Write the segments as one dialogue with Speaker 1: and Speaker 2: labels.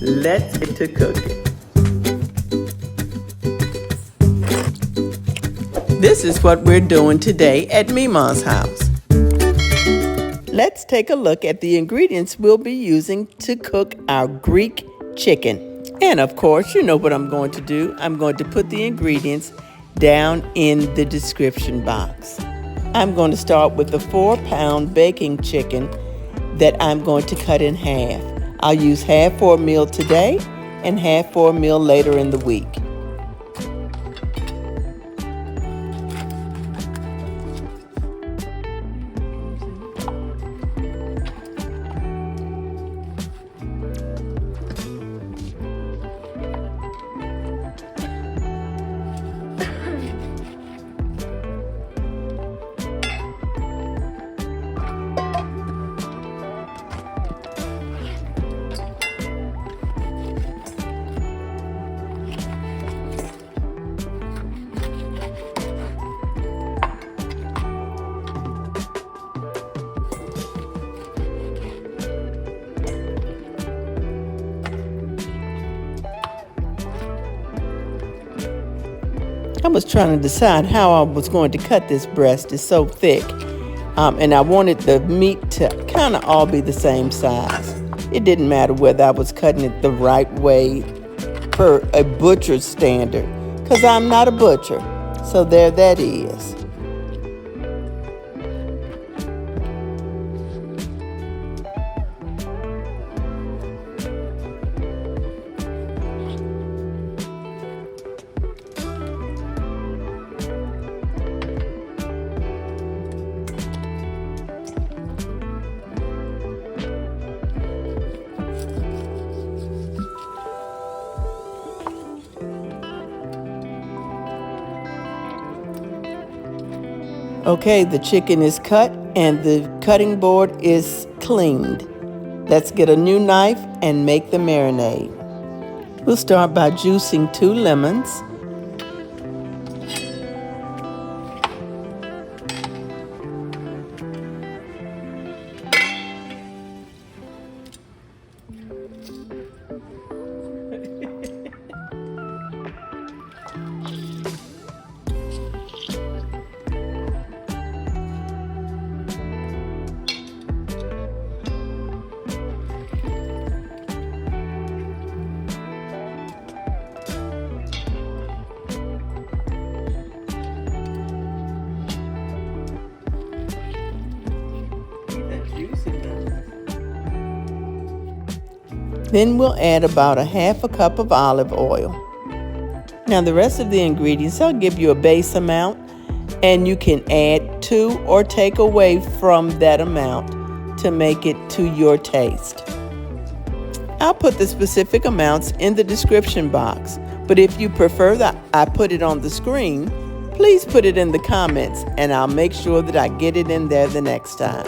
Speaker 1: let's get to cooking. This is what we're doing today at Mima's house. Let's take a look at the ingredients we'll be using to cook our Greek chicken. And of course, you know what I'm going to do. I'm going to put the ingredients down in the description box. I'm going to start with the 4-pound baking chicken that I'm going to cut in half. I'll use half for a meal today and half for a meal later in the week. I was trying to decide how I was going to cut this breast. It's so thick. And I wanted the meat to kind of all be the same size. It didn't matter whether I was cutting it the right way per a butcher's standard, because I'm not a butcher. So there that is. Okay, the chicken is cut and the cutting board is cleaned. Let's get a new knife and make the marinade. We'll start by juicing 2 lemons. Then we'll add about a half a cup of olive oil. Now the rest of the ingredients, I'll give you a base amount, and you can add to or take away from that amount to make it to your taste. I'll put the specific amounts in the description box, but if you prefer that I put it on the screen, please put it in the comments and I'll make sure that I get it in there the next time.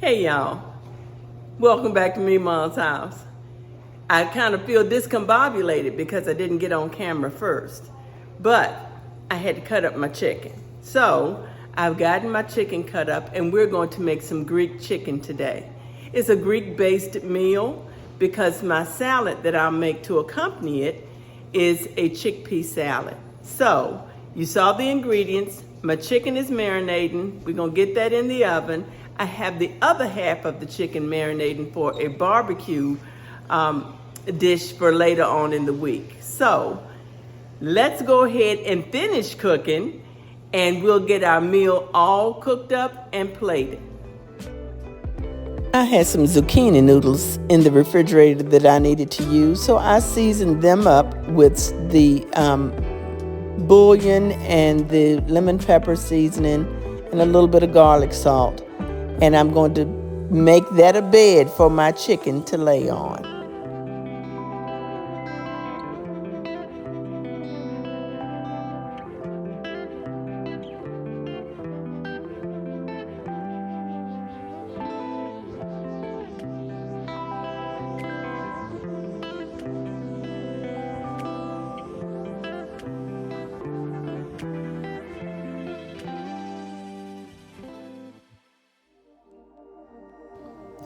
Speaker 1: Hey y'all, welcome back to Mima's house. I kind of feel discombobulated because I didn't get on camera first, but I had to cut up my chicken. So I've gotten my chicken cut up and we're going to make some Greek chicken today. It's a Greek-based meal because my salad that I'll make to accompany it is a chickpea salad. So you saw the ingredients. My chicken is marinating. We're gonna get that in the oven. I have the other half of the chicken marinating for a barbecue dish for later on in the week. So let's go ahead and finish cooking and we'll get our meal all cooked up and plated. I had some zucchini noodles in the refrigerator that I needed to use, so I seasoned them up with the bouillon and the lemon pepper seasoning and a little bit of garlic salt. And I'm going to make that a bed for my chicken to lay on.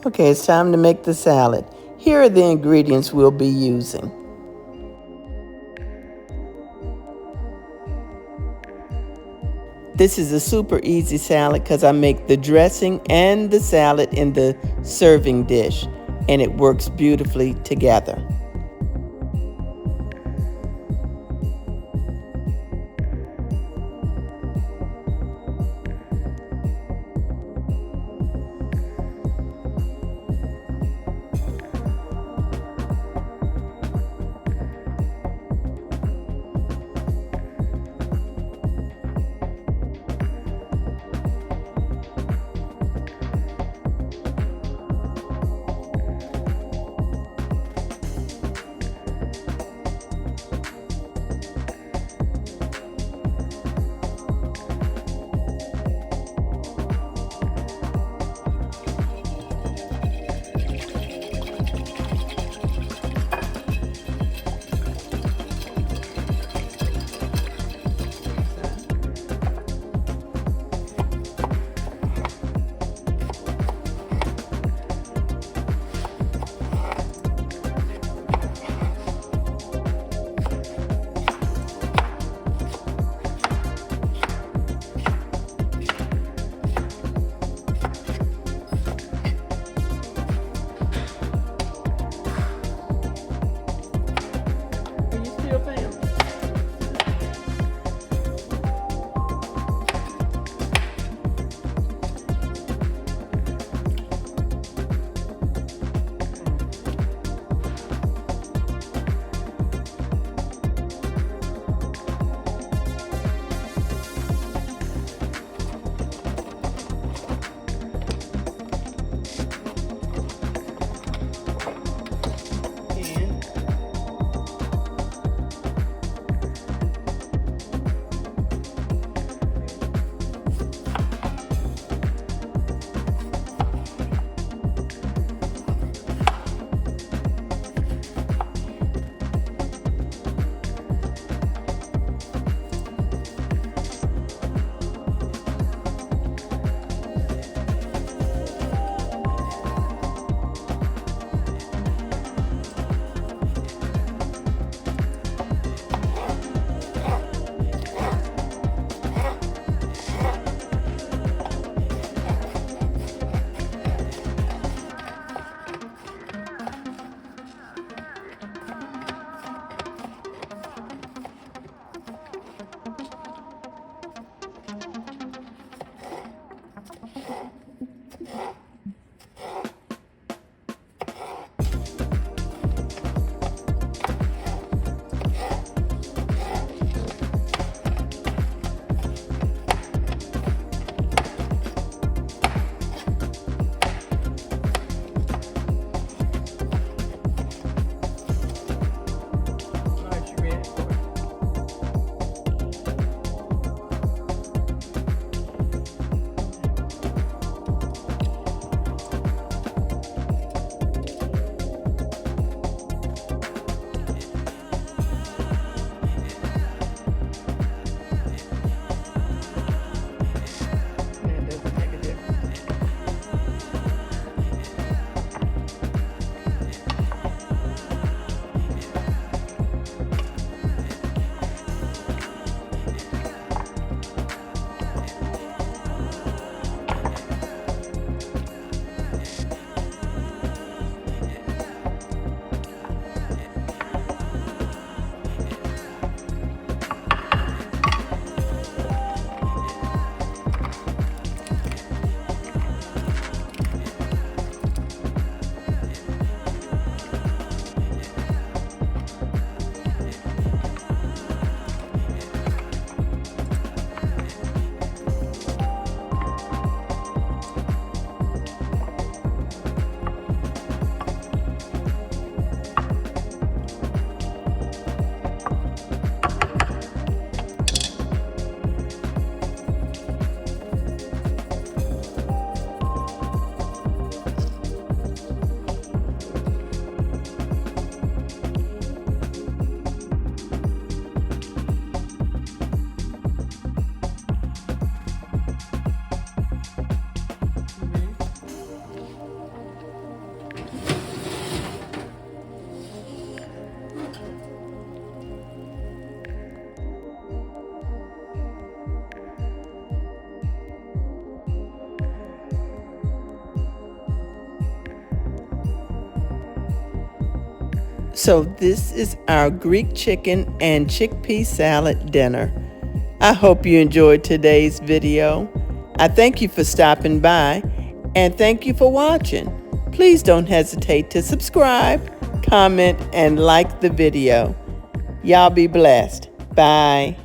Speaker 1: Okay, it's time to make the salad. Here are the ingredients we'll be using. This is a super easy salad because I make the dressing and the salad in the serving dish, and it works beautifully together. So this is our Greek chicken and chickpea salad dinner. I hope you enjoyed today's video. I thank you for stopping by and thank you for watching. Please don't hesitate to subscribe, comment, and like the video. Y'all be blessed. Bye.